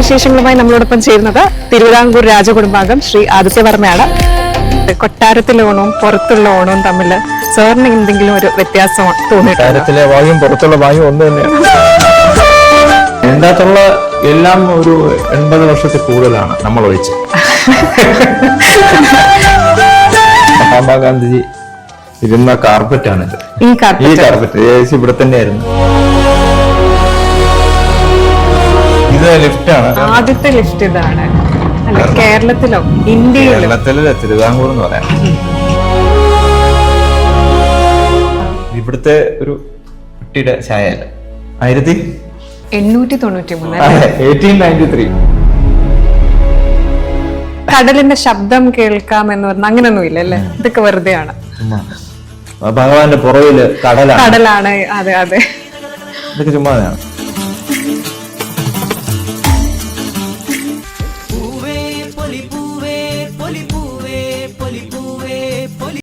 വിശേഷങ്ങളുമായി നമ്മളോടൊപ്പം ചേരുന്നത് തിരുവിതാംകൂർ രാജകുടുംബാംഗം ശ്രീ ആദിത്യവർമ്മയാണ്. കൊട്ടാരത്തിലെ ഓണവും പുറത്തുള്ള ഓണവും തമ്മിൽ സാറിന് എന്തെങ്കിലും ഒരു വ്യത്യാസം തോന്നിയിട്ടുണ്ട്? കൊട്ടാരത്തിലെ വായും പുറത്തുള്ള വായും ഒന്ന് തന്നെയാണ്. ഇതിനകത്തുള്ള എല്ലാം ഒരു 80 വർഷത്തിൽ കൂടുതലാണ് നമ്മൾ ഒഴിച്ച്. മഹാത്മാഗാന്ധിജി ഇരുന്ന കാർപ്പറ്റാണിത്. ഈ കാർപ്പറ്റ് ഏകദേശം ഇവിടെ തന്നെയായിരുന്നു. ഇത് ലിഫ്റ്റാണ്. ആദ്യത്തെ ലിഫ്റ്റ് ഇതാണ്. കേരളത്തിലോ ഇന്ത്യയിലോ? കേരളത്തിലെ തിരുവിതാംകൂർ എന്ന് പറയാം. ഇവിടുത്തെ ഒരു കുട്ടിയുടെ ചായയല്ല. 1893 കടലിന്റെ ശബ്ദം കേൾക്കാം എന്ന് പറഞ്ഞ അങ്ങനെയൊന്നും ഇല്ല അല്ലേ? ഇതൊക്കെ വെറുതെയാണ്. ഭഗവാന്റെ പുറകില് കടലാണ്. അതെ അതെ, ഇതൊക്കെ ചുമ്മാതാണ്.